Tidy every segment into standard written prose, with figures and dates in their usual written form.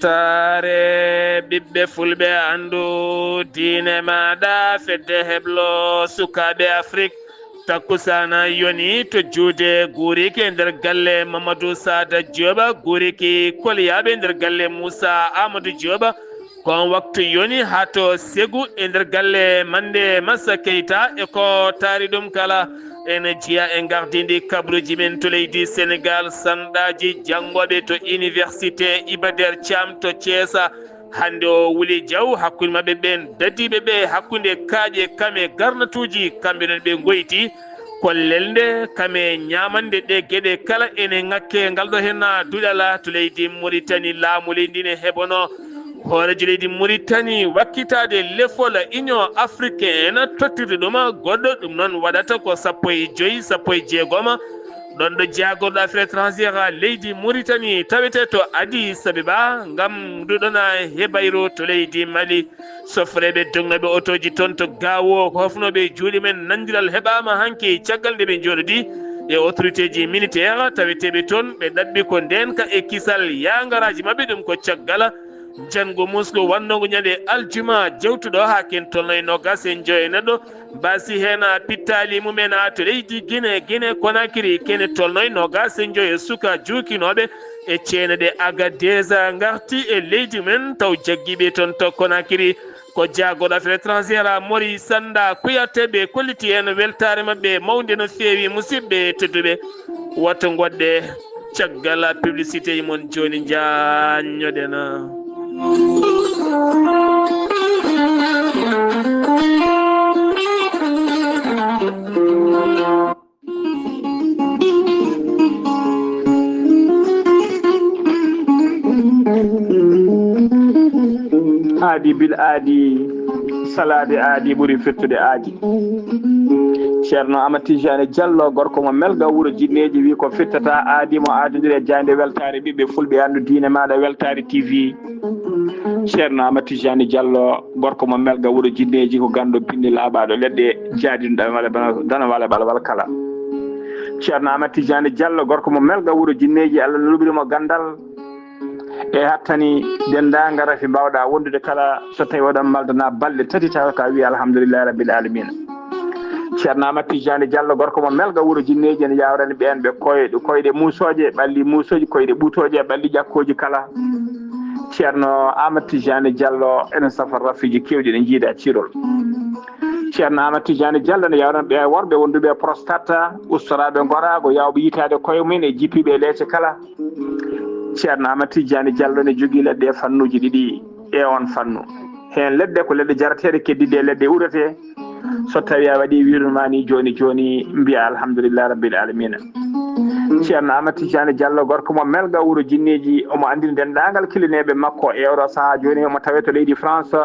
weltare ɓiɓɓe fulɓe andu diine maɗa fedde heblo sukaɓe afrique takkusana yoni to juude guuriki e nder galle mamadou sada dioba guuriki koliyaɓe nder galle moussa amadou dioba kon waktu yoni ha to segu e nder galle mande massa keyta e ko taari ɗum kala ene jiya e gardidi kabruji men to leydi sénégal sanɗaji janggoɓe to université Iba Der Thiam to Thiesa hande o Wuli Diaw hakkude mabɓe ɓen dadiɓe ɓe hakkude kaaƴe kame garnatuji kamɓe non ɓe goyti kollel nde kame ñamande ɗe gueɗe kala ene ŋakke ngal ɗo henna duɗala to leydi Mauritanie laamu leydi ne heɓono hoorejo leydi Mauritanie wakkitade lefol union africaine tottirde ɗum goɗɗo ɗum noon waɗata ko 15 16 ɗon ɗo jagorɗo affaire étrangére leydi Mauritanie tawete to Addis Abeba ngam duɗona heɓayro to leydi Mali sofreɓe dognoɓe otoji toon to gawo hofnoɓe juuɗe men nandiral heɓama hanki caggal nde ɓe joɗodi e autorité ji militaire taweteɓe toon ɓe ɗaɓɓi ko ndenka e kisal yagaraji mabɓe ɗum ko caggal jango musgo wannogo ñande aljuma jewtuɗo ha ken tolno nogas en joye neɗɗo basi hen pittali mumen to leydi Guinée Conakry kene tolno nogas en joye suka jukinoɓe e ceene ɗe Agadez garti e leydi men taw jagguiɓe toon to Conakry ko jaagoɗo affaire étrangére Mori Sanda kuyateɓe kolliti hen weltare mabɓe mawde no feewi musidɓe tedduɓe woto goɗɗe caggal publicité yimon joni jañoɗen aadi bil aadi salade aadi ɓuuri fettude aadi ceerno Amadou Tidiane Diallo gorko mo melga wuuro jinneji wi ko fettata aadi mo aadodiri e jande weltare ɓiɓɓe fulɓe andu diine maɗa weltare TV ceerno Amadou Tidiane Diallo gorko mo melga wuuro jinneji ko gandu bindi laaɓaɗo leɗɗe jaadinoɗa dana wala ɓalawal kala ceerno Amadou Tidiane Diallo gorko mo melga wuuro jinneji Allah no luɓirimo gandal e hattani dendagal rafi mbawɗa wondude kala so tawi oɗon maldana balɗe tati taw ka wiya alhamdulillahi rabbil alamina ceerno Amadou Tidiane Diallo gorko mo melga wuuro jinneji ene yawrani ɓen ɓe koyɗe musoje ɓalli musoji koyɗe ɓuutoje e ɓalli ƴakkoji kala ceerno Amadou Tidiane Diallo ene safar rafiji kewɗi ɗe jiida cirol ceerno Amadou Tidiane Diallo ne yawrani ɓe worɓe wonduɓe prostate ustoraɓe gorago yawɓe yitade koye mumen e jippiɓe leese kala ceerno Amadou Tidiane Diallo ne jogui leɗɗe e fannuji ɗiɗi e on fannu hen leɗɗe ko leɗɗe jarateɗe keddiɗe e leɗɗe urete so tawi a waɗi wirnumani joni mbiya alhamdulillah rabbil alamina ceerno Amadou Tidiane Diallo gorko mo melga wuuro jinneji omo andini dendagal kilineɓe makko e oɗo saaha joni omo tawe to leydi France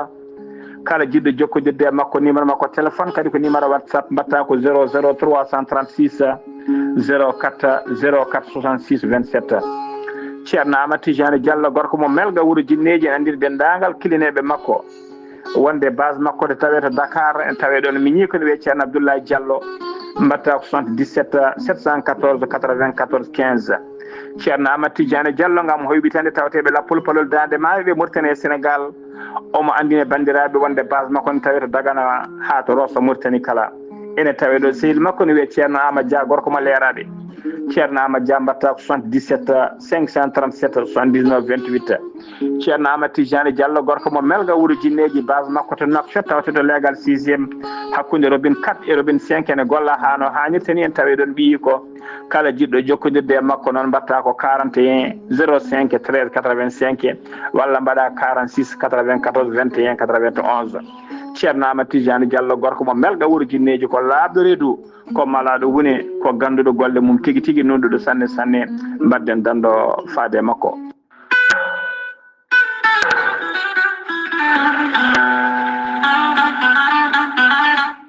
kala jiɗɗo jokkodirde e makko numéro makko téléphone kadi ko numéro WhatsApp mbatta ko 00 336 04 66 27 ceerno Amadou Tidiane Diallo gorko mo melga wuuro jinneji en andiri dendagal kilineɓe makko wonde base makko de tawe to Dakar en tawe ɗon miñi ko ne wiye ceerno Abdoulaye Diallo mbatta ko 77 714 94 15 ceerno Amadou Tidiane Diallo gam hoybitande tawateɓe lappol palol dande maaɓe ɓe Mauritanie e Sénégal omo andine bandiraɓe wonde base makko ne tawe to Dagana ha to Rosso Mauritanie kala ene tawe ɗo sehil makko ne wiye ceerno Amadou Dia gorko mo leeraɓe ceerno Amadou Dia mbatta ko 77 537 79 28 ceerno Amadou Tidiane Diallo gorko mo melga wuuro jinneji base makko to Nouakchott tawteɗo légal 6e hakkude robine 4 e robine 5 ene golla hano hannirta ni en tawi ɗon ɓiyi ko kala jiɗɗo jokkodirde e makko noon mbatta ko 41 05 13 85 walla mbaɗa 46 94 21 91 ceerno Amadou Tidiane Diallo gorko mo melga wuuro jinneji ko laaɓɗo reedu ko malaɗo woni ko ganduɗo golle mum tigui tigui nonduɗo sanne sanne mbadden dando faade makko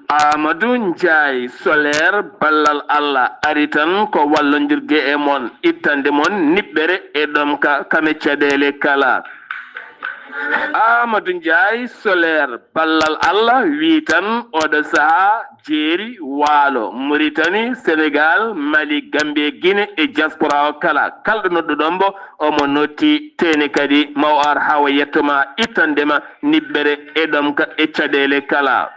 Amadou Ndiaye solaire ballal Allah ari tan ko wallodirgue e mon ittande mon niɓɓere e ɗomka kame caɗele kala Amadou Ndiaye solaire ballal Allah wi tan oɗo saaha jeeri waalo Mauritanie Sénégal Mali Gambie Guinée e diaspora o kala kalɗo nodduɗon mbo omo notti teni kadi maw ar hawa yettoma ittandema niɓɓere e ɗom ka e caɗele kala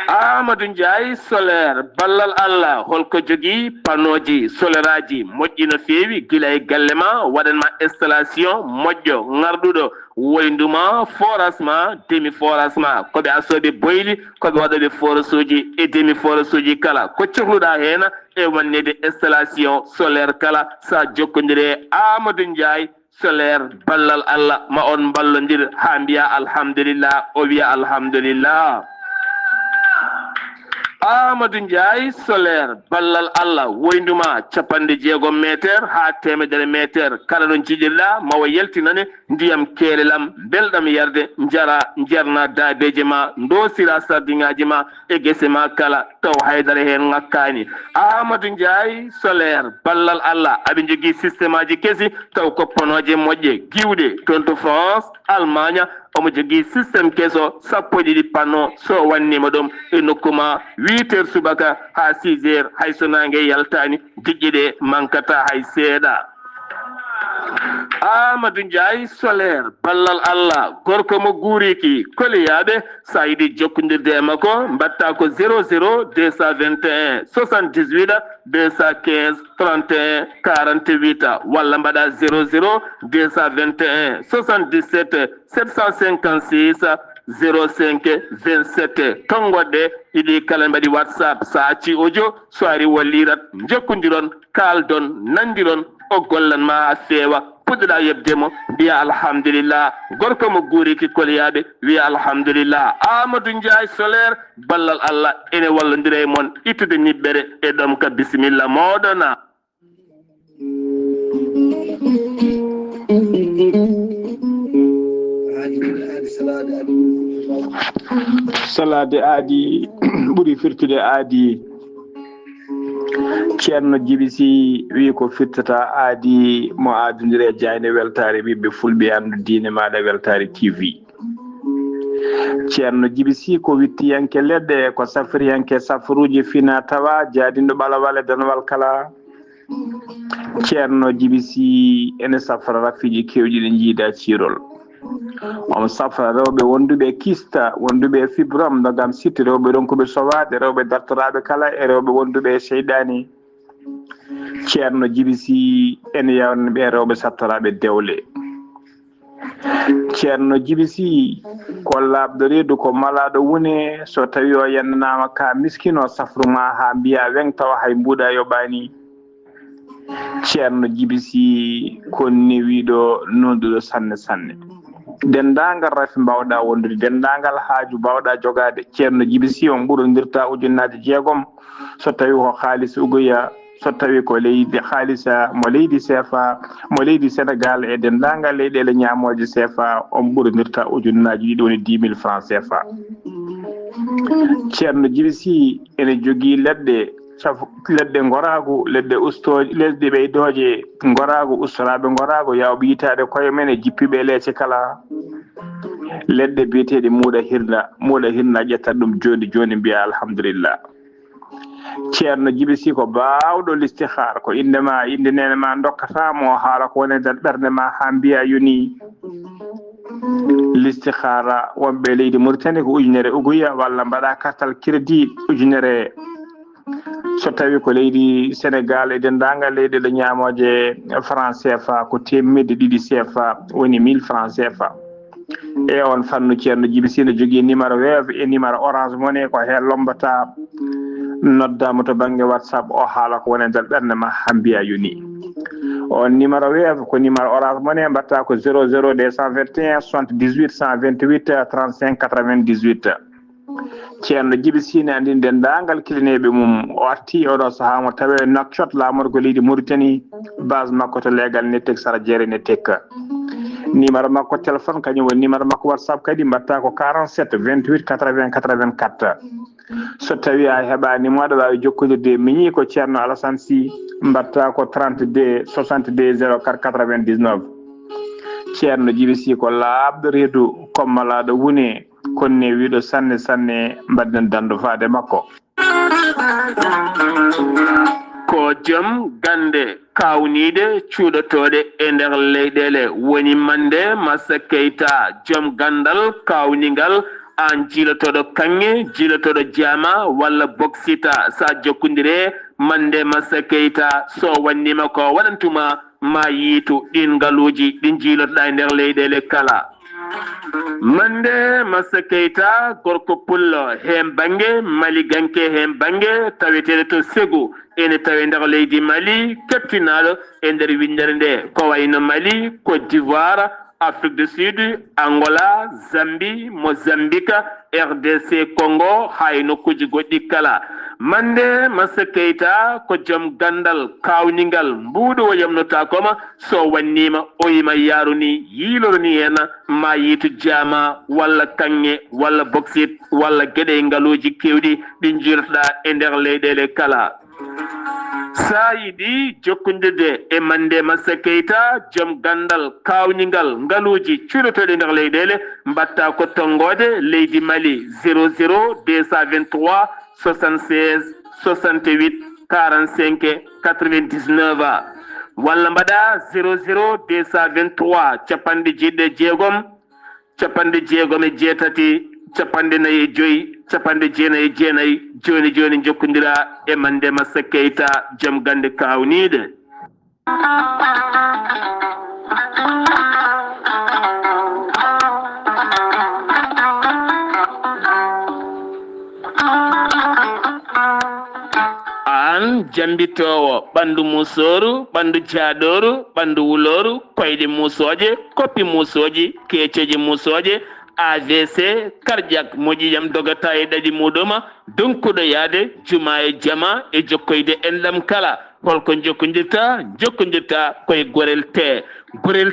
Amadou Ndiaye solaire ballal Allah holko jogii panoji solaire aji moƴƴi no feewi gila e galle ma waɗanma installation moƴƴo ngarɗuɗo woynduma forage ma demi forage ma koɓe asoɓe boyli koɓe waɗoɓe forage uji e demi forage uji kala ko cohluɗa hen e wannede installation solaire kala sa jokkodire Amadou Ndiaye solaire ballal Allah ma on ballodir ha mbiya alhamdulillah o wiya alhamdulillah Amadou Ndiaye solaire ballal Allah woynduma 60 métre ha 100 métre kala ɗon jiɗirɗa mawa yaltinane ndiyam keelelam belɗam yarde jara jerna daabeji ma dosira sardiŋaji ma e gese ma kala taw haydara hen ŋakkani Amadou Ndiaye solaire ballal Allah aɓe jogui systéme aji kesi taw ko panoje moƴƴe giwɗe toon to France Allemagne omo jogui systéme keso 12 panneau so wannima ɗum e nokkuma 8 heures subaka ha 6 heures hay so nangue yaltani diƴƴiɗe mankata hay seeɗa Amadou Ndiaye solaire ballal Allah gorko mo guuriki koliyaɓe sa yiɗi jokkodirde e makko mbatta ko 00 221 78 215 31 48 walla mbaɗa 00 221 77 756 05 27 ton goɗɗe ɗiɗi kala mbaɗi WhatsApp sa acci audio so ari wallirat jokkodiron kaldon nandiron o gollanma ha feewa puɗɗoɗa yebdemo mbiya alhamdulillah gorko mo guuriki koliyaɓe wiya alhamdulillah Amadou Ndiaye solaire ballal Allah ene wallodira e moon ittude niɓɓere e ɗom ka bisimilla moɗona salade aadi ɓuri firtude aadi ceerno Djiby Sy wi ko firtata aadi mo aadodiri e jayne weltare ɓiɓɓe fulɓe andu diine maɗa weltare TV ceerno Djiby Sy ko wittiyanke leɗɗe ko safriyanke safruji fina tawa jaadinɗo ɓalawal e danawal kala ceerno Djiby Sy ene safra rafiji kewɗi ɗe jiida ciirol on safra rewɓe wonduɓe kista wonduɓe fibrom dogam sitti rewɓe ɗon koɓe sowade rewɓe dartoraɓe kala e rewɓe wonduɓe seyɗani ceerno Djiby Sy ene yawna ɓe rewɓe sattoraɓe dewle ceerno Djiby Sy ko labɗo reedu ko malaɗo wone so tawi o yannanama ka miskino safruma ha mbiya weng tawa hay mbuuɗa yoɓani ceerno Djiby Sy ko newiɗo nonduɗo sanne sanne dendagal rafi mbawɗa wondude dendagal haaju mbawɗa jogade ceerno Djiby Sy on ɓurodirta ujunnaje 6 so tawi ko haalis ugoya so tawi ko leydi haalisa mo leydi CFA mo leydi Sénégal e dendagal leyɗele ñamoje CFA on ɓurodirta ujunnaji ɗiɗi woni 10 000 francs CFA ceerno Djiby Sy ene jogui leɗɗe leɗɗe goragu leɗɗe ustoje leɗɗe ɓeydoje goragu ustoraɓe goragu yawɓe yitade koye men e jippiɓe leece kala leɗɗe biyeteɗe muuɗa hirna ƴettat ɗum joni joni mbiya alhamdulillah ceerno Djiby Sy ko bawɗo listihar ko indema inde nene ma dokkatamo haala ko woni nder ɓerde ma ha mbiya yoni listihara wonɓe leydi Mauritanie ko ujunere uguya walla mbaɗa kartal crédit ujunere so tawi ko leydi Sénégal e dendagal leyɗele ñamoje franc CFA ko 200 CFA woni 1000 francs CFA e on fannu ceerno Djiby Sy ne jogui numéro Wave e numéro Orange Money ko hen lombata noddama to banggue WhatsApp o haala ko woni nder ɓerde ma ha mbiya yoni on numéro Wave ko numéro Orange Money mbatta ko 00 221 78 128 35 98 ceerno Djiby Sy ne andi dendagal kilineɓe mum o arti oɗo saaha mo tawe Nouakchott lamorgo leydi Mauritanie base makko to legal nettek sara jeere nettek numéro makko téléphone kañum woni numéro makko WhatsApp kadi mbatta ko 47 28 80 84 so tawi a heɓani mo aɗa wawi jokkodirde miñi ko ceerno Alassane Sy mbatta ko 32 62 04 99 ceerno Djiby Sy ko labɗo reedu kommalaɗo wune konne wiɗo sanne sanne mbadden dando faade makko. ko jom gande kawnide cuuɗotoɗe e nder leyɗele woni mande Massa Keita jom gandal kawningal an jiilotoɗo kanŋe jiilotoɗo jama walla boksita sa jokkondire mande Massa Keita so wannima ko waɗantuma ma yiitu ɗin ngaluji ɗin jiilotoɗa e nder leyɗele kala. mande Massa Keita gorko pullo hen bange Mali ganke hen bange taweteɗe to Ségou ene tawe nder leydi Mali kettinaɗo e nder windere nde ko wayno Mali Côte d'Ivoire Afrique du Sud Angola Zambie Mozambique RDC Congo hay nokkuji goɗɗi kala. mande Massa Keita ko joom gandal kawningal mbuɗo o yamnota koma so wannima o yima yaruni yilorni hen ma yiitu jama walla kanŋe walla boxit walla gueɗe ngaluji kewɗi ɗi jiilotoɗa e nder leyɗele kala. sa yiɗi jokkodirde e mande Massa Keita joom gandal kawningal ngaluji cuuɗotoɗe nder leyɗele mbatta ko tonggode leydi Mali 00 223 76 68 45 99 walla mbaɗa 00 223 capanɗe jeɗɗe jeegom capanɗe jeegom e jeetati capanɗe nayyi e joyyi capanɗe jeenayyi e jeenayyi joni joni jokkodira e mande Massa Keita joom gande kawnide. an jambitowo ɓandu musoru ɓandu jaaɗoru ɓandu wuloru koyɗe musoje koppi musoji keeceji musoje AVC cardiaque moƴƴiyam dogata e ɗaɗi muɗuma donkuɗo yaade juma e jama e jokkoyde enɗam kala holko jokkodirta koye gorel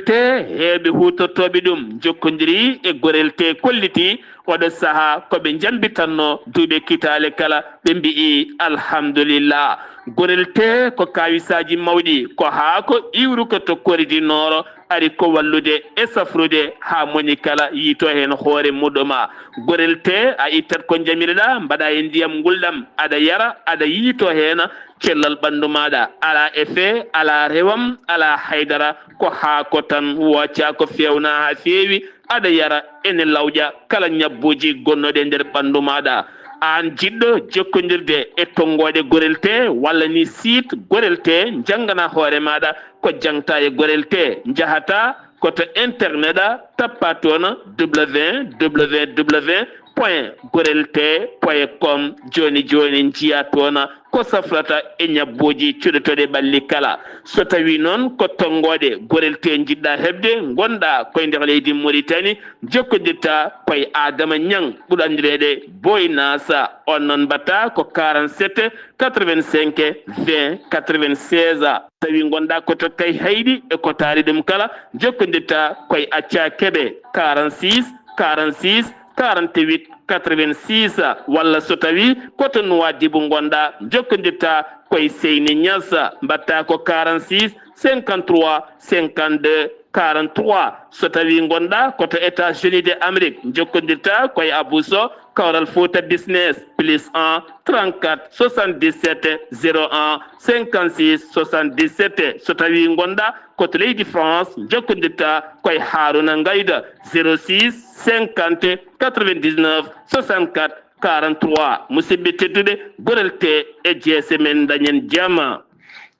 te heeɓe hutortoɓe ɗum jokkodiri e gorel te kolliti oɗo saaha koɓe jambitanno duuɓe kitale kala ɓe mbi'i alhamdulillah. gorel te ko kawisaji mawɗi ko haa ko iwru ko tokkori di nooro ari ko wallude e safrude ha moni kala yiito hen hoore muɗuma. gorel te a ittat ko jamireɗa mbaɗa e ndiyam gulɗam aɗa yara aɗa yiito hen cellal ɓandu maɗa ala effet ala rewam ala haydara ko haa ko tan wocca ko fewna ha feewi aɗa yara ene lawƴa kala ñabbuji gonnoɗe nder ɓandu maɗa. an jiɗɗo jokkodirde e tonggode gorel te walla ni site gorel te janggana hoore maɗa ko jangta e gorel te jahata koto internet tappa toon www.gorelte.com joni joni jiya toon ko safrata e ñabbuji cuɗotoɗe ɓalli kala. so tawi noon ko tonggode gorel te jiɗɗa hebde gonɗa koye nder leydi Mauritanie jokkodirta koye Adama Niang ɓuuri andirede Boy Nasa on noon mbatta ko 47 85 20 96 tawi gonɗa koto kay hayɗi e ko taari ɗum kala jokkodirta koye Acca Keɓe 46 46 48 86 walla so tawi koto Nouadhibou gonɗa jokkodirta koye Seyni Niass mbatta ko 46 53 52 43 so tawi gonɗa koto États-Unis de Amérique jokkodirta koye Abou Sow Kawral Fouta Business +1 34 77 01 56 77 so tawi gonɗa koto leydi France jokkodirta koye Haruna Ngayda 06 50 99 64 43 musidɓe tedduɓe gorel te e jeese men dañen jama.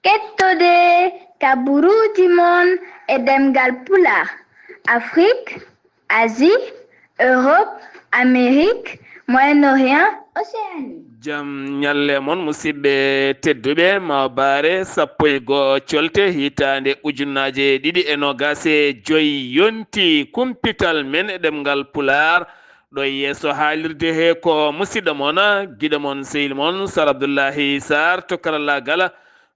kettode kaburuji mon e demgal pulaar Afrique Asie Europe Amérique Moyen-Orient Océanie. jam ñalle mon musidɓe tedduɓe ma baare sappo e goo colte hitande ujunnaje ɗiɗi e nogase joyi yonti kumpital men e ɗemgal pulaar ɗo yeeso haalirde he ko musidɗo mon giɗo mon sehil mon Sar Abdoullahi Sarr to karallagal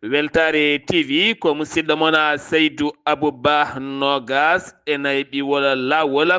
Weltare TV ko musidɗo mon Seydou Abouba nogas e nayi ɓiwol lawol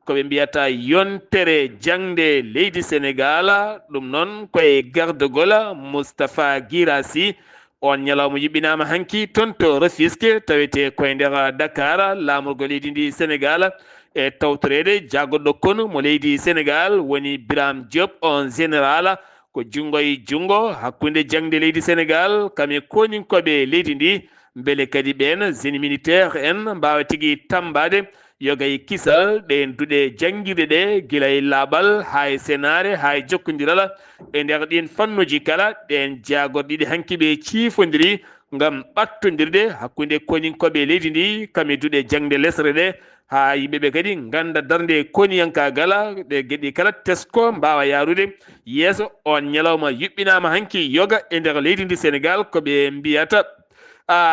koɓe mbiyata yontere jangde leydi Sénégal ɗum noon koye gardegol Moustapha Guirassi on ñalawma yuɓɓinama hanki toon to Rufisque tawete koye nder Dakar lamorgo leydi ndi Sénégal e tawtorede jagoɗo kono mo leydi Sénégal woni Biram Diop on général ko jungo e jungo hakkunde jangde leydi Sénégal kame koninkoɓe leydi ndi beele kadi ɓen génie militaire en mbawa tigui tambade yogay kisal ɗen duuɗe jangguirɗe ɗe guila e laaɓal ha e senare ha e jokkodiral e nder ɗin fannuji kala ɗen jagorɗiɗi hanki ɓe ciifodiri ngam ɓattodirde hakkude koninkoɓe leydi ndi kame duuɗe jangde lesre ɗe ha yimɓeɓe kadi ganda darde koniyankagala ɗe gueɗi kala tesko mbawa yarude yeeso on ñalawma yuɓɓinama hanki yoga e nder leydi ndi Sénégal koɓe mbiyata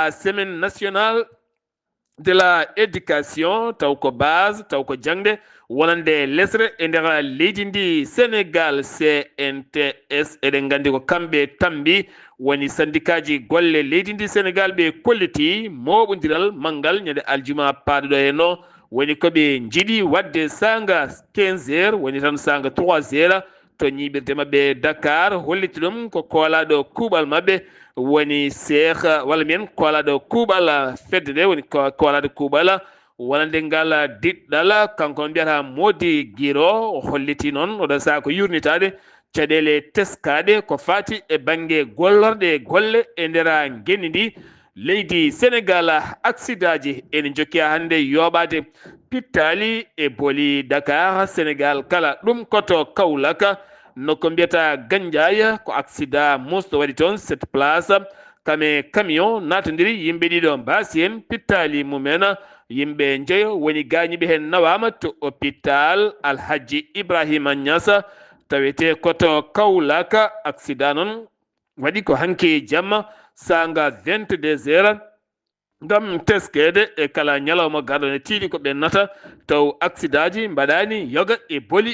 semaine nationale de la éducation taw ko base taw ko jangde wonande lesre e nder leydi ndi Sénégal CNTS eɗen gandi ko kamɓe tambi woni syndicat ji golle leydi ndi Sénégal ɓe kolliti moɓodiral manggal ñande aljuma paɗoɗo henno woni koɓe jiiɗi wadde sanga 15 heures woni tan sanga 3 heures to ñiɓirde mabɓe Dakar holliti ɗum ko koolaɗo kuuɓal mabɓe woni Cheikh walla mbiyen koolaɗo kuuɓal fedde nde woni koolaɗo kuuɓal wonande ngal diɗɗal kanko mbiyata Mody Guiro o holliti noon oɗo saaha ko yurnitade caɗele teskaɗe ko fati e banggue gollorɗe golle e nder guenni ndi leydi Sénégal accident ji ene jokki hande yoɓade pittali e booli Dakar Sénégal kala ɗum koto Kaolack nokko mbiyata Gandiaye ko accident musɗo waɗi toon 7 place kame camion natodiri yimɓe ɗiɗo mbasi hen pittali mumen yimɓe jeeyo woni gañiɓe hen nawama to hôpital Alhaji Ibrahima Niass tawete koto Kaolack accident noon waɗi ko hanki jamma sanga 22 heures ngam teskede e kala ñalawma garɗo ne tiiɗi ko ɓennata taw accident ji mbaɗani yoga e booli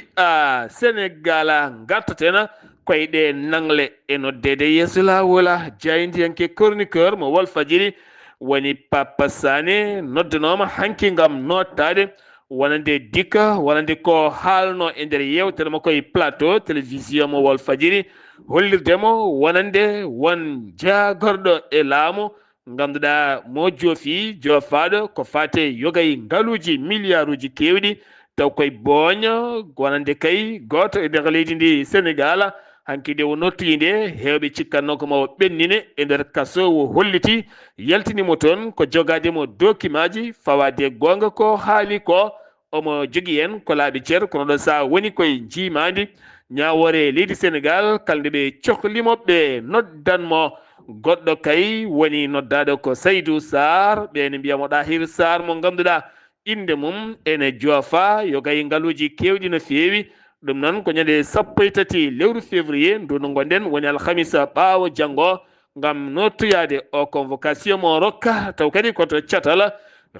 Sénégal gartatena koyɗe nangle e noddede yeeso lawola jaydiyanke chroniqueur mo Walfadjri woni Papa Sané noddanoma hanki ngam nottade wonande dikka wonande ko haalno e nder yewtere makko e plateau télévision mo Walfadjri hollirdemo wonande won jagorɗo e laamu ganduɗa mo joofi jofaɗo ko fate yogay ngaluji milliard uji kewɗi taw koye booña wonande kay goto e nder leydi ndi Sénégal hanki nde o nottinde hewɓe cikkanno ko mawo ɓennine e nder kaso o holliti yaltinimo toon ko jogademo document ji fawade gonga ko haali ko omo jogui en ko laaɓi ceer kono ɗo sa woni koye jimadi ñawore leydi Sénégal kalde ɓe cohlimoɓe noddanmo goɗɗo kay woni noddaɗo ko Saydou Sarr ɓene mbiyamo Dahir Sarr mo ganduɗa inde mum ene joofa yogay ngaluji kewɗi no fewi ɗum noon ko ñande 13 lewru février ndu no gonɗen woni alhamisa ɓaawo janggo ngam nottoyade o convocation mo rokka taw kadi koto catal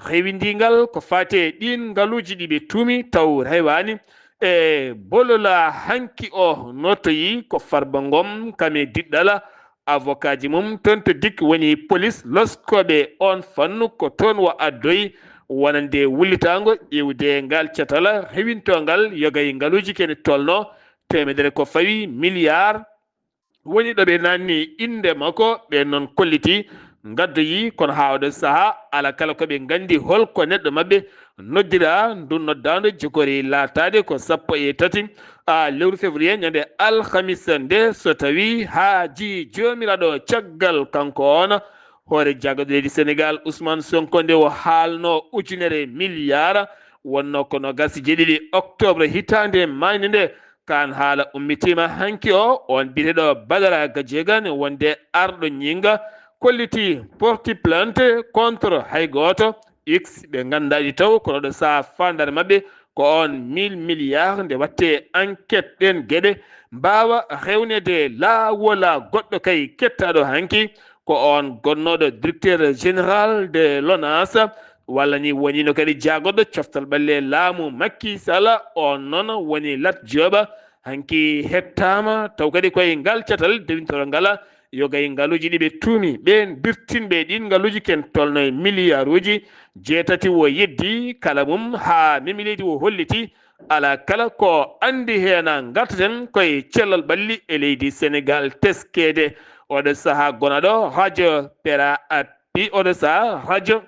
rewidingal ko fate ɗin ngaluji ɗiɓe tuumi taw rewani e bolola hanki o nottoyi ko Farba Ngom kame diɗɗala avocat ji mum toon to dik woni police loskoɓe on fannu ko toon wo addoyi wonande wullitango ƴewde ngal catala rewintongal yogay ngaluji kene tolno temedere ko fawi milliard woni ɗo ɓe nanni inde makko ɓe noon kolliti gaddoyi kono hawde saaha ala kala koɓe gandi holko neɗɗo mabɓe noddira ndu noddado jogori latade ko 13 lewru février ñande alhamisa nde so tawi haaji jomiraɗo caggal kanko on hoore jaggaɗo leydi Sénégal Ousmane Sonko nde o haalno ujunere milliard wonno kono gasi jeeɗiɗi octobre hitande mayde nde kan haala ummitima hanki o on biteɗo Badara Gadiaga wonde arɗo ñinga kolliti porti plainte contre hay goto x ɓe gandaɗi taw kono ɗo sa fandare mabɓe ko on 1000 milliards nde watte enquête ɗen gueɗe mbawa rewnede lawola goɗɗo kay kettaɗo hanki ko on gonnoɗo directeur général de l'ONAS walla ni wonino kadi jagoɗo coftal ɓalle laamu Macky Sall on noon woni Lat Diop hanki hettama taw kadi koye ngal catal dewintoro ngala yogay ngaluji ɗiɓe tuumi ɓen birtinɓe ɗin ngaluji ken tolno e milliard uji 7 wo yeddi kala mum ha memi leydi o holliti ala kala ko andi hena gartaten koye cellal ɓalli e leydi Sénégal teskede oɗo saaha gonaɗo radio pera api oɗo saaha radio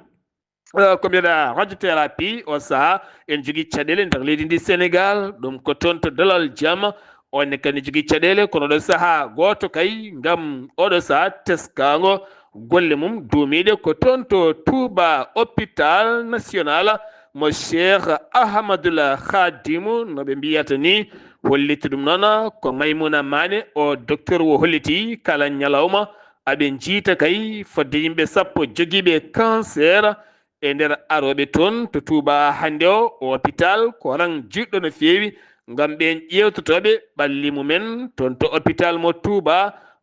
ko mbiɗa radiothérapie o saaha en jogui caɗele nder leydi ndi sénégal ɗum ko toon to dalal jamma onne kadi jogui caɗele kono ɗo saaha goto kay gam oɗo saaha teskago golle mum duumiɗe ko toon to Touba hôpital national mo cheikh ahmadoul khadimu no ɓe mbiyata ni holliti ɗum noon ko Maymouna Mané o docteur o holliti kala ñalawma aɓe jiita kay fodde yimɓe sappo joguiɓe cancer e nder aroɓe toon to Touba hande o hôpital ko ran jiɗɗo no fewi gam ɓen ƴewtotoɓe ɓalli mumen toon to hôpital mo Touba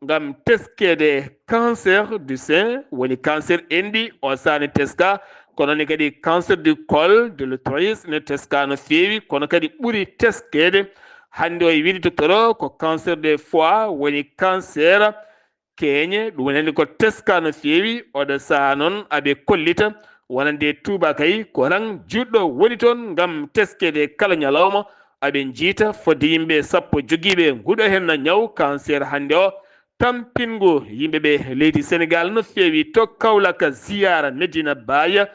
gam teskede cancer du sein woni cancer enɗi o sani teska kono ne kadi cancer du col de l'utérus ne teska no fewi kono kadi ɓuuri teskede hande o e wiide docteur ko cancer des foie woni cancer keñe ɗum woni hande ko teska no fewi oɗo saaha noon aɓe kollita wonande Touba kay ko ran juɗɗo woni toon gam teskede kala ñalawma aɓe jiita fodde yimɓe sappo joguiɓe nguɗo hen ñaw cancer hande o tampingo yimɓeɓe leydi Sénégal no fewi to Kaolack ziyara Medina Baye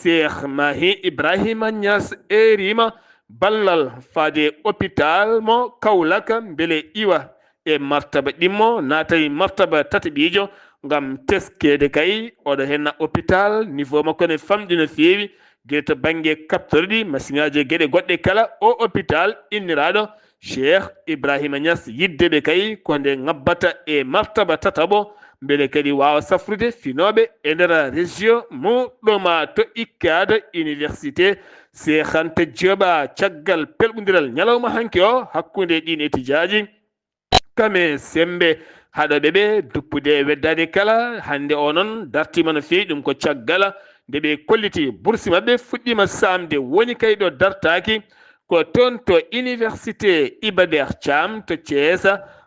Cheikh Mahi Ibrahima Niass erima ballal faade hôpital mo Kaolack beele iwa e martaba ɗimmo naatayi martaba tataɓijo gam teskede kay oɗo henna hôpital niveau makko ne famɗi no fewi gueɗe to banggue capteur machine aji gueɗe goɗɗe kala o hôpital inniraɗo Cheikh Ibrahima Niass yiddeɓe kay konde ngabbata e martaba tataɓo beele kadi wawa safrude finoɓe e nder région muɗoma to ikkade université Cheikh Anta Diop caggal pelɓodiral ñalawma hanki o hakkude ɗin étudiaji kame sembe haɗoɓe ɓe duppude e weddade kala hande o noon dartima no fewi ɗum ko caggal nde ɓe kolliti bourse mabɓe fuɗɗima samde woni kay ɗo dartaki ko toon to université Iba Der Thiam to Thiés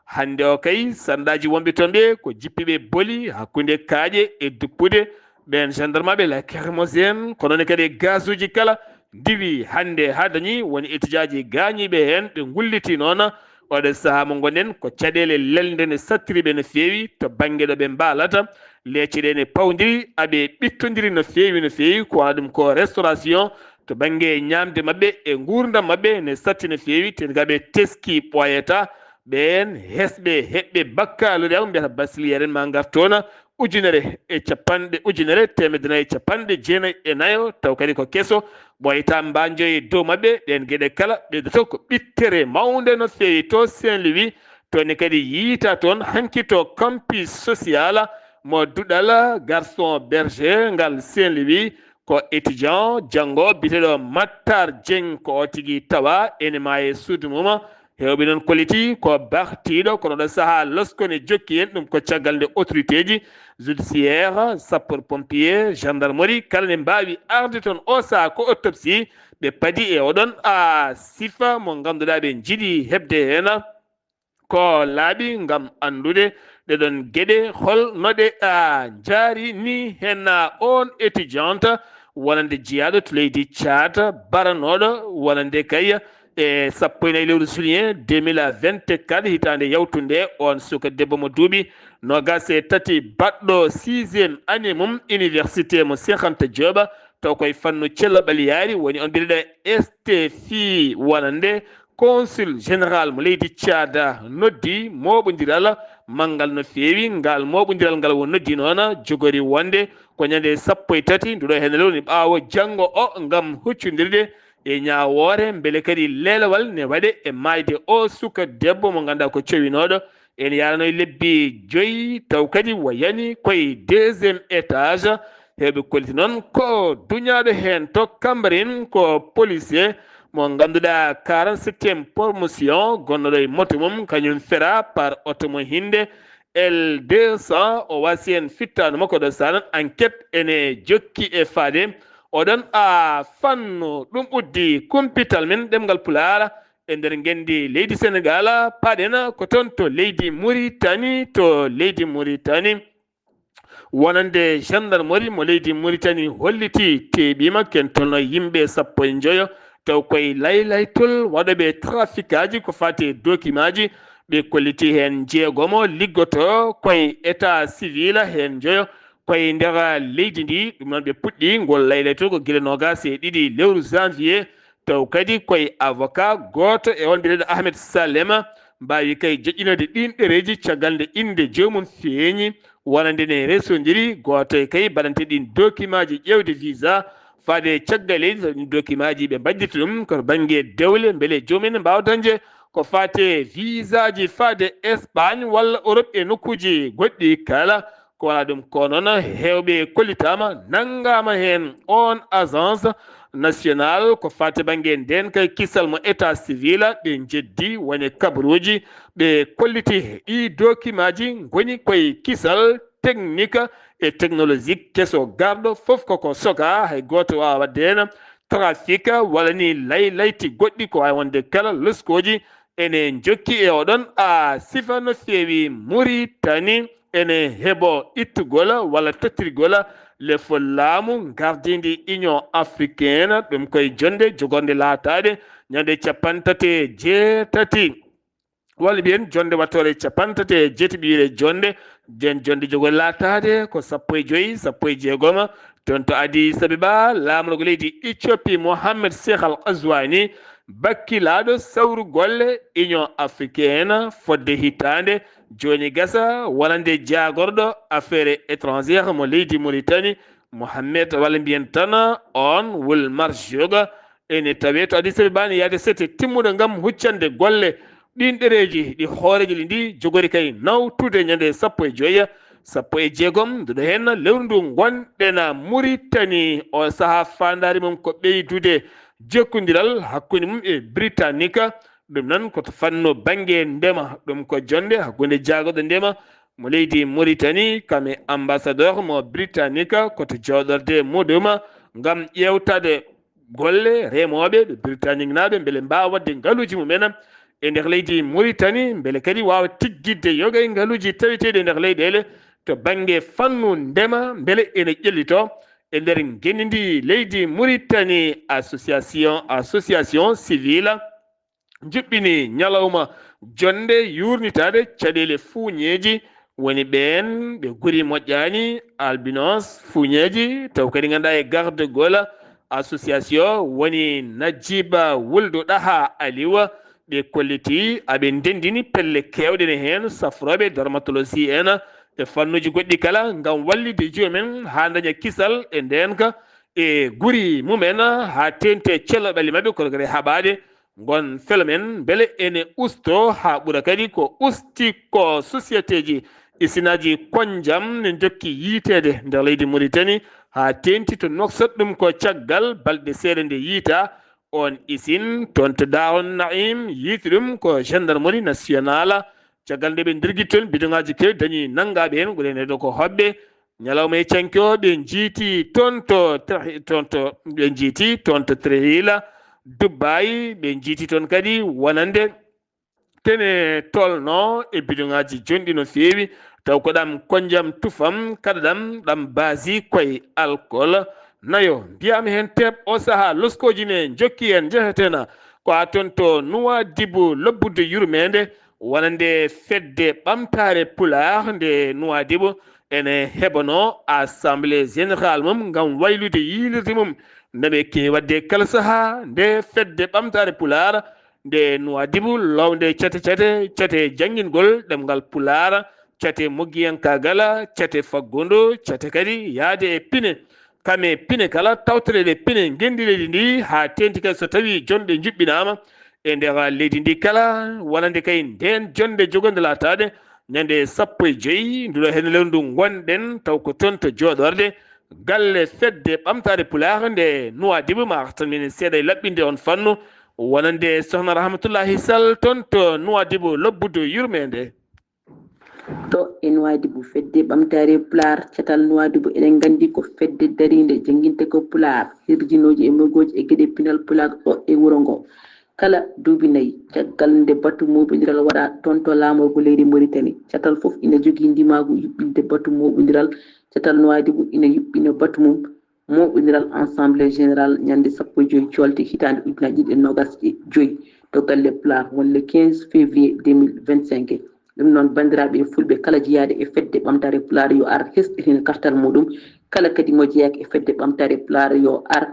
hande o kay sandaji wonɓe toon ɓe ko jippiɓe booli hakkude kaaƴe e duppude ɓen gendarme ɓe lacrymogène kono ne kadi gaz uji kala diwi hande ha dañi woni étudiaji gañiɓe hen ɓe gulliti noon oɗo saaha mo gonɗen ko caɗele lelde ne sattiriɓe no fewi to banggue ɗo ɓe mbalata lecce ɗe ne pawdiri aɓe ɓittodiri no fewi ko waɗa ɗum ko restauration to banggue ñamde mabɓe e gurdam mabɓe ne satti no fewi ten gaɓe teski ɓoyata ɓen hesɓe heɓɓe bakkalude am mbiyata basiliére en ma gar toon ujunere temedde nayyi capanɗe jeenayyi e nayo taw kadi ko kesso ɓoyata mbanjoye dow mabɓe ɗen gueɗe kala ɓeydoto ko ɓittere mawde no fewi to Saint-Louis tone kadi yiita toon hanki to campus social mo duɗal garçon berger ngal Saint-Louis ko étudiant janggo biteɗo Mattar Dieng ko o tigui tawa ene ma e suudu mum hewɓe noon kolliti ko bartiɗo kono ɗo saaha loskone jokki hen ɗum ko caggal nde autorité ji judiciaire sapeur pompier gendarmerie kala ne mbawi arde toon o saaha ko autopsie ɓe paadi e oɗon sifa mo ganduɗa ɓe jiiɗi hebde hen ko laaɓi gam andude ɗeɗon gueɗe holnoɗe jaari ni hen on étudiante wonande jeeyaɗo to leydi Tchad baranoɗo wonande kay e sappo e nayyi lewru juillet 2024 hitande yawtunde on suka debbo mo duuɓi nogas e tati baɗɗo 6e année mum université mo Cheikh Anta Diop taw koye fannu cello ɓaliyari woni on mbiɗeɗo STFI wonande consul général mo leydi Tchad noddi moɓodiral manggal no fewi ngal moɓodiral ngal won noddi noon jogori wonde ko ñande sappo e tati nduɗo hen lewni ɓaawo janggo o gam huccodirde e ñawore beele kadi lelawal ne waɗe e mayde o suka debbo mo ganduɗa ko cowinoɗo ene yarano e lebbi 5 taw kadi wayani koye 2e étage heɓe kolliti noon ko duñaɗo hen to Cambérène ko policier mo ganduɗa 47e promotion gonnoɗo e moto mum kañum fera par auto mo hinde L200 o wasi en fittano makko ɗo sanan enquête ene jokki e faade oɗon fannu ɗum ɓuddi kumpital men ɗemgal Pulaar e nder gendi leydi Sénégal paɗen ko toon to leydi Mauritanie wonande gendarmerie mo leydi Mauritanie holliti teɓima ken tolno yimɓe 15 taw koye laylaytol waɗoɓe trafic aji ko fati document ji ɓe kolliti hen jeegomo liggoto koye état civil hen joyo koye nder leydi ndi ɗum noon ɓe puɗɗi ngol laylato ko gila nogas e ɗiɗi lewru janvier taw kadi koye avocat goto e on mbiɗeɗo Ahmed Salema mbawi kay joƴƴinode ɗin ɗereji caggal nde inde jomum feeñi wonande ne resodiri goto e kay baɗante ɗin document ji ƴewde visa faade caggal leydi taw ɗin document ji ɓe mbaddita ɗum koto banggue dewle beele jomumen mbawa dañde ko fate visa ji faade Espagne walla Europe e nokkuji goɗɗi kala ko wona ɗum ko noon hewɓe kollitama naggama hen on agence national ko fate banggue nden kay kisal mo état civil ɓe jeddi woni kabaruji ɓe kolliti ɗi document ji goni koye kisal technique et technologique kesso garɗo foof koko soka hay goto wawa wadde hen trafic walla ni layti goɗɗi ko wawi wonde kala loskoji ene jokki e oɗon sifa no fewi Mauritanie ene heɓo ittugol walla tottirgol lefol laamu gardidi union africaine ɗum koye jonde jogorde laatade ñande 57 walla mbiyen jonde wattore 57 jonde den jonde jogorde laatade ko 15 16 toon to Addis Abeba laamorgo leydi Éthiopie Mohamed Cheikh Al Ghazouani bakkilaɗo sawru golle union africaine fodde hitande joni gasa wonande jagorɗo affaire étrangère mo leydi Mauritanie Mohamed walla mbiyen tan on Wulmar Joga ene tawe to Addis Abeba ne yaade sete timmuɗo gam huccande golle ɗin ɗereji ɗi hooreji ɗi ndi jogori kay nawtude ñande 15 16 nduɗo hen lewru ndu gonɗen Mauritanie o saaha fandari mum ko ɓeydude jokkodiral hakkude mum e britannique ɗum noon koto fanno banggue ndema ɗum ko jonde hakkude jagoɗo ndema mo leydi Mauritanie kame ambassadeur mo britannique koto jawɗorde muɗum gam ƴewtade golle remoɓe ɓe britannique naɓe beele mbawa wadde ngaaluji mumen e nder leydi Mauritanie beele kadi wawa tiggidde yoga e ngaaluji taweteɗi e nder leyɗele to banggue fannu ndema beele ene ƴellito e nder gendidi leydi Mauritanie association civile juɓɓini ñalawma jonde yurnitade caɗele fuuñeji woni ɓen ɓe guri moƴƴani albinos fuuñeji taw kadi ganduɗa e garde gol association woni Najiba Wuldu Ɗaha Aliwa ɓe kolliti aɓe ndendini pelle kewɗene hen safroɓe dermatologie en e fannuji goɗɗi kala gam wallide jomumen ha daña kisal e ndenka e guri mumen ha tente celloɓali mabɓe koto kadi haɓade gon felomen beele ene usto ha ɓuura kadi ko usti ko société ji isinaji konjam ne jokki yiitede nder leydi Mauritanie ha tenti to noksat ɗum ko caggal balɗe seeɗa nde yiita on isin toon to Darou Naim yiiti ɗum ko gendarmerie nationale caggal nde ɓe dirguittol bidongaji kewi dañi nangaɓe hen goɗene ɗo ko hoɓɓe ñalawma e cankio ɓe jiiti toon to ɓe jiiti toon to Trehila Dubai ɓe jiiti toon kadi wonande kene tolno e bidongaji jonɗi no fewi taw ko ɗam konjam tufam kada ɗam basi koye alcool nayo mbiyami hen teɓ o saaha loskoji ne jokki en jehetena ko ha toon to Nouadhibou lobbude yurmede wonande fedde ɓamtare Pulaar nde Nouadhibou ene heɓano assemblée générale mum gam waylude yilirde mum ndeɓe kewi wadde kala saaha nde fedde ɓamtare Pulaar nde Nouadhibou lowde cate janguingol ɗemgal Pulaar cate moggiyankagal cate faggodu cate kadi yaade e pine kame pine kala tawtoreɗe pine gendi leydi ndi ha tenti kadi so tawi jonde juɓɓinama e nder leydi ndi kala wonande kay nden jonde jogonde latade ñande 15 nduɗo hen lewru ndu gonɗen taw ko toon to joɗorde galle fedde ɓamtare Pulaar nde Nouadhibou ma artan minen seeɗa e laɓɓinde on fannu wonande sohna Rahmatullahi Sall toon to Nouadhibou lobbude yurmede to e Nouadhibou fedde ɓamtare Pulaar catal Nouadhibou eɗen gandi ko fedde darinde jangguinte ko Pulaar hirjinoji e mogoji e gueɗe pinal Pulaar ɗo e wuuro ngo kala duuɓi nayyi caggal nde batu moɓodiral waɗa toon to laamorgo leydi Mauritanie catal foof ina jogui ndimagu yuɓɓinde batu moɓodiral catal Nouadhibou ina yuɓɓina batu mum moɓodiral assemblée générale ñande 15 colde hitande 2025 to galle Pulaar wonle 15 février 2025 ɗum noon bandiraɓe fulɓe kala jiyaade e fedde ɓamtare pulaar yo ar hesɗitin kartal muɗum kala kadi mo jeeyaki e fedde ɓamtare pulaar yo ar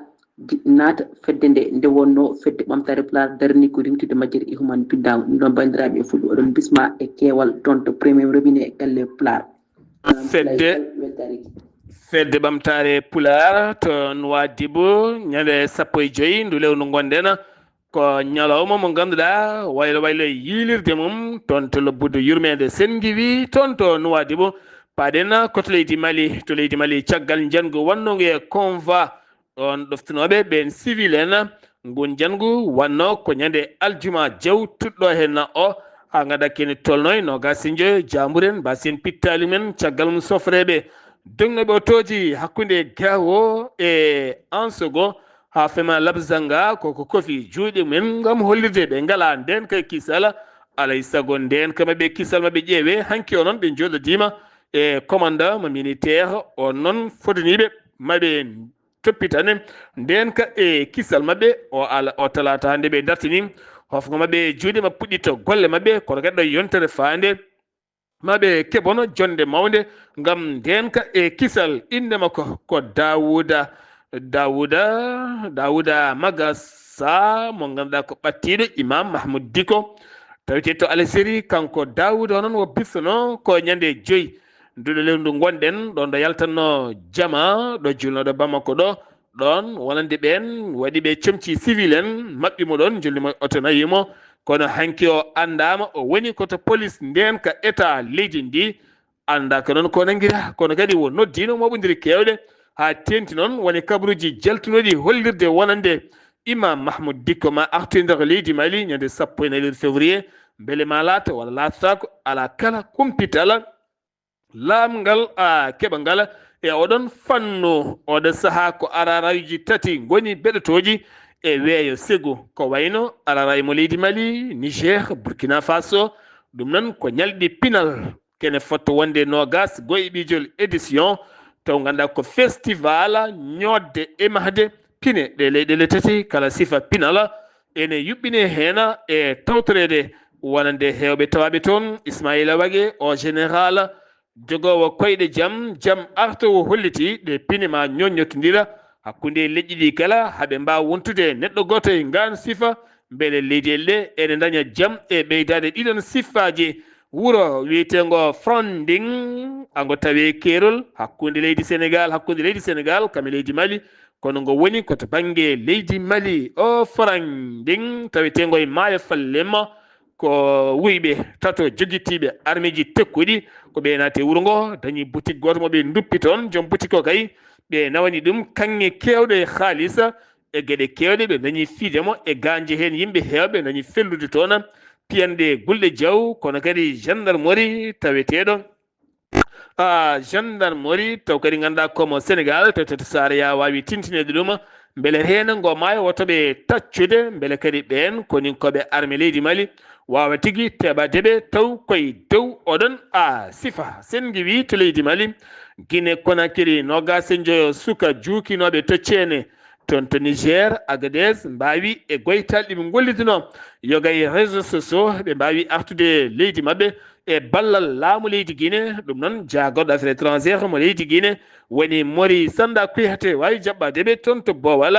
naata fedde nde wonno fedde ɓamtare pulaar darni ko rimtude majjere e human bindama ɗum ɗon bandiraɓe fulɓe oɗon bisma e keewal toon to premier robinet galle pulaar fedde ɓamtare pulaar to Nouadhibou ñande 15 ndu lewru gonɗen ko ñalawma mo ganduɗa waylo yiilirde mum toon to lobbude yurmede Sengiwi toon to Nouadhibou paɗen koto leydi Mali to leydi Mali caggal jangu wannogu e convoi ɗon ɗoftunoɓe ɓen civil en ngun jangu wanno ko ñande aljuma jewtuɗɗo hen o ha ganduɗa kene tolnoy no gasinjo jamuren basin pittali men caggal mum sofreɓe dognoɓe otoji hakkude Gao e Ansogo ha fema labzanga koko kofi juuɗe men gam hollirde ɓe ngala nden kay kisal alay sago nden ka maɓe kisal maɓe ƴeewe hanki o noon ɓe joɗodima e commandant mo militaire o noon fodaniɓe maɓe toppitane nden ka e kisal maɓɓe o talata hande ɓe dartini hofgo maɓɓe juuɗe ma puɗɗito golle maɓɓe kono kadi ɗo yontere fande maɓe keɓono jonde mawde gam nden ka e kisal inde makko ko Dawuda Magasa mo ganduɗa ko ɓattiɗo imam Mahmoud Diko tawite to Algérie kanko Dawuda onon wo bisono ko ñande 5 nduɗo lewru gonɗen ɗon ɗo yaltanno jama ɗo julnoɗo Bamako ɗon wonande ɓen waɗi ɓe comci civil en maɓɓimo ɗon jollimo oto nayimo kono hanki o andama o woni koto police nden ka état leydi ndi anda ko noon ko nanguira kono kadi wo noddino moɓodiri kewɗe ha tenti noon woni kabaruji jaltunoɗi hollirde wonande imam Mahmoud Dikko ma artu nder leydi Mali ñande 14 février beele ma laata walla laatatako ala kala kumpital laamgal keɓa ngal e oɗon fannu oɗo saaha ko ararayuji tati goni beɗotoji e weeyo Ségou ko wayno araray mo leydi Mali Niger Burkina Faso ɗum noon ko ñalɗi pinal kene fotto wonde nogas goye ɓijol édition taw ganduɗa ko festival ñodde e mahde pine ɗe leyɗele tati kala sifa pinal ene yuɓɓine hen e tawtorede wonande hewɓe tawaɓe toon Ismaïla Wagué o général jogowo koyɗe jaam artowo holliti ɗe pine ma ñoññotodira hakkude leƴƴi ɗi kala haaɓe mbawa wontude neɗɗo goto e ngan sifa beele leydi ɗe ene daña jaam e ɓeydade ɗiɗon siffaji wuro wiyetego Fronding ango tawi kerol hakkude leydi Sénégal kame leydi Mali kono ngo woni koto banggue leydi Mali o Fronding tawetego e maayo Fallema ko wuyɓe tato joguitiɓe armée ji tekkuɗi ko ɓe naate wuuro ngo dañi boutique goto moɓe duppi toon joom boutique o kay ɓe nawani ɗum kanŋe kewɗe haalisa e gueɗe kewɗe ɓe dañi fiidemo e ganje hen yimɓe hewɓe dañi fellude toon piyanɗe gulɗe jaw kono kadi gendarmerie taweteɗo gendarmerie taw kadi ganduɗa komo Sénégal tawte Saraya wawi tintinede ɗum beele hen ngo maayo wotoɓe taccude beele kadi ɓen koni koɓe armée leydi Mali wawa tigui teɓadeɓe taw koye dow oɗon sifa Sengiwi to leydi Mali Guinée Conakry nogas e joyo suka juukinoɓe toccene toon to Niger Agadez mbawi e goytal ɗiɓe gollidino yoga e réseaux sociaux ɓe mbawi artude leydi mabɓe e ballal laamu leydi Guinée ɗum noon jaagoɗo affaire étrangére mo leydi Guinée woni Mori Sanda Kuyate wawi jaɓɓadeɓe toon to Bowal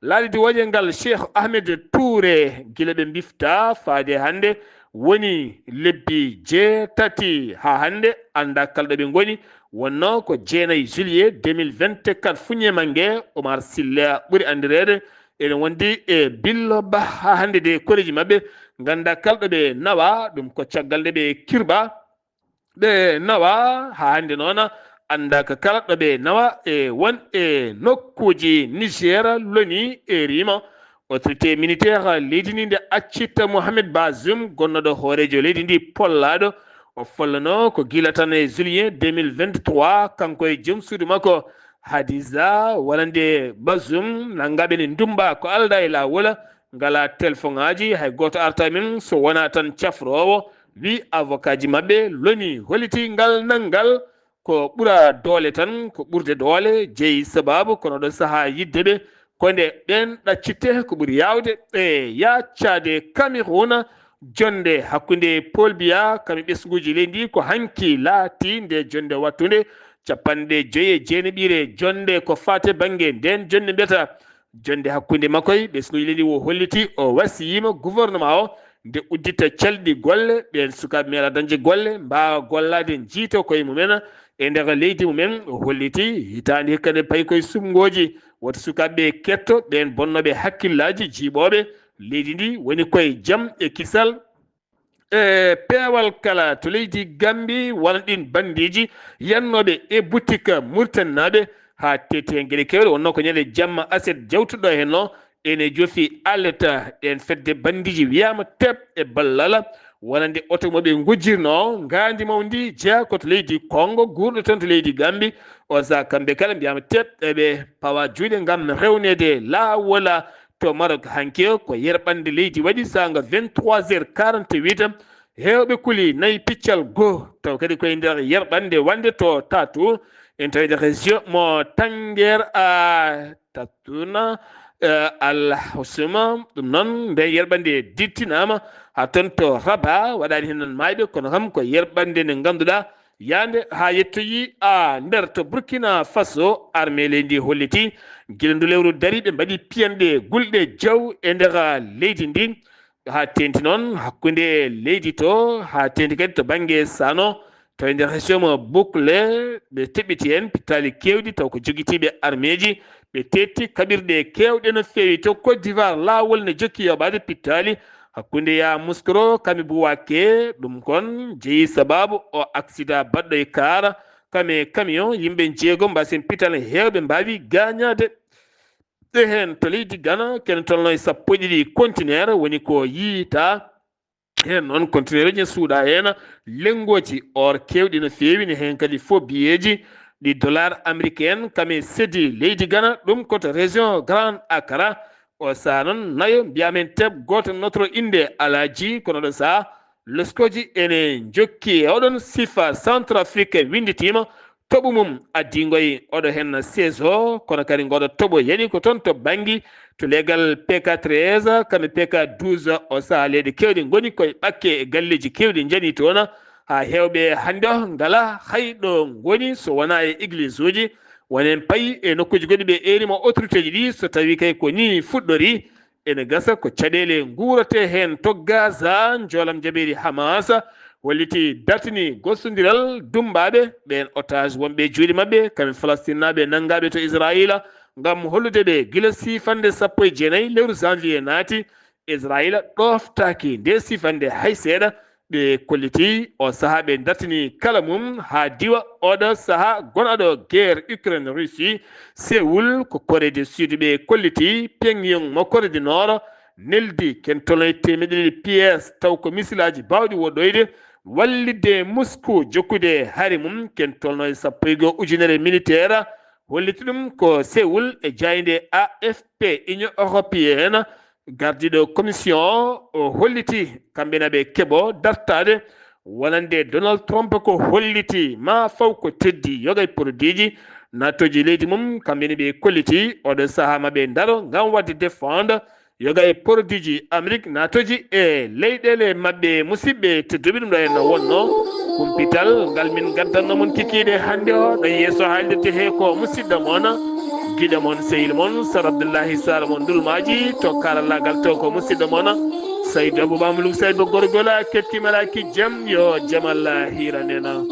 laalidi woƴe Cheikh Ahmed Touré guila ɓe bifta faade hande woni lebbi 7 ha hande anda kalɗo ɓe goni wonno ko 9 juillet 2024 fuñe mangue Omar Silla ɓuuri andirede ene wondi e Billo Ba ha hande de koreji mabɓe ganda kalɗo ɓe nawa ɗum ko caggal nde ɓe kirɓa ɓe nawa ha hande noon anda ko kala ɗo ɓe nawa e won e nokkuji Niger loni e rima autorité militaire leydi ndi nde accitta Mohamed Bazoum gonnoɗo hoorejo leydi ndi pollaɗo o follano ko gila tan e juillet 2023 kanko e joom suudu makko Hadiza wonande Bazoum nangaɓe ne ndumba ko alda e lawol ngala téléphone aji hay goto arta min so wona tan cafrowo wi avocat ji mabɓe loni holliti ngal nanggal ko ɓuura doole tan ko ɓurde doole jeeyi sababu kono ɗo saaha yiddeɓe konde ɓen ɗaccitte ko ɓuuri yawde e yaccade Cameroun jonde hakkunde Paul Biya kamɓe ɓesguji leydi ko hanki laati nde jonde wattude capanɗe joyi jeeneɓire jonde ko fate banggue nden jonde mbiyata jonde hakkunde makkoy ɓesguji leydi o holliti o wasiyima gouvernement o nde uddita calɗi golle ɓen sukaɓe meeɗa dañde golle mbawa gollade jiito koye mumen e nder leydi mumen o holliti hitande hikkande payi koye sumgoji woto sukaɓe ketto ɓen bonnoɓe hakkillaji jiiɓoɓe leydi ndi woni koye jaam e kisal peewal kala to leydi Gambi wona ɗin bandiji yannoɓe e boutique murtannaɓe ha tete gueɗe kewɗe wonno ko ñande jamma aset jawtuɗo henno ene jofi alata en fedde bandiji wiyama teb e ballala wonande oto moɓe gujjirno ngandi mawdi jeeya koto leydi Congo gurɗo tan to leydi Gambi o sa kamɓe kala mbiyama teb eɓe pawa juuɗe gam rewnede lawola to Maroc hanki ko yerɓande leydi waɗi sanga 23h48 hewɓe kuli nayi piccal go taw kadi koye nder yerɓande wande to tatu en tawi région mo Tanger a Tatuna Al Housuma ɗum noon nde yerɓande dittinama ha ton to Rabat waɗani hen mayɓe kono kam ko yerɓande nde ganduɗa yande ha yettoyi nder to Burkina Faso armée leydi holliti guila ndu lewru dari ɓe mbaɗi piyanɗe gulɗe jaw e nder leydi ndi ha tenti noon hakkunde leydi to ha tenti kadi to banggue Sano tawi nder région mo Boucle ɓe teɓɓiti hen pittali kewɗi taw ko joguitiɓe armée ji ɓe tetti kaɓirɗe kewɗe no fewi to Côte d'Ivoire lawol ne jokki yoɓade pittali hakkunde Yamoussoukro kamɓe Bouaké ɗum kon jeeyi sababu o accident baɗɗo e kaara kame camion yimɓe jeegom mbasen pital hewɓe mbawi gagnade ɗe hen to leydi Ghana ken tolno e sappo e ɗiɗi conteneur woni ko yiita hen noon conteneur uji suuɗa hen lengoji or kewɗi no fewi ne hen kadi fo biyeji ɗi dollar américaine kame sedi leydi Ghana ɗum koto région Grand Accra o saha noon nayo mbiyamen teb goto notoro inde Alaji kono ɗo saha leskoji ene jokki oɗon sifa Centrafrique winditima toɓo mum addigoye oɗo hen saison kono kadi ngoɗo toɓo yani ko toon to bangui to legal PK13 kamɓe PK12 o saha leyɗe kewɗe goni koye ɓakke e galleji kewɗi jani toon ha hewɓe hande o ngala hayɗo goni so wona e église uji wonen payi e nokkuji goɗɗi ɓe erima autorité ji ɗi so tawi kay ko ni fuɗɗori ene gasa ko caɗele guurate hen to Gaza jolam jaɓeri Hamas walliti dartini gostodiral dumbaɓe ɓen otage wonɓe juuɗe mabɓe kamɓe Palestine naɓe nangaɓe to Israila gam hollude ɓe guila sifande 19 lewru janvier naati Israila ɗoftaki nde sifande hay seeɗa ɓe kolliti o saaha ɓe dartini kala mum ha diwa oɗo saaha gonaɗo guerre Ukraine Russie Séoul ko Corée du Sud ɓe kolliti Pyongyang mo Corée du Nord neldi ken tolno temedde pièce taw ko misilaji bawɗi woɗɗoyde wallide Moscou jokkude hari mum ken tolno e 1 ujunere militaire holliti ɗum ko Séoul e jayde AFP Union européenne gardiɗo commission o holliti kamɓe naɓe keeɓo dartade wonande Donald Trump ko holliti ma faw ko teddi yogay produit ji nattoji leydi mum kamɓene ɓe kolliti oɗo saaha maɓe daro gam wadde défendre yoga e produit ji Amérique natoji e leyɗele mabɓe musidɓe tedduɓe ɗum ɗo henno wonno kumpital ngal min gaddanno mon kikiɗe hande o ɗo yeeso haalirde he ko musidɗo moon guiɗo moon sehil moon Sara Abdoullahi Sara moon dulmaji to karallagal to ko musidɗo moon Saydou Aboubamalou Saydou gorgola kettimalaki jaam yo jaam Allah hiranena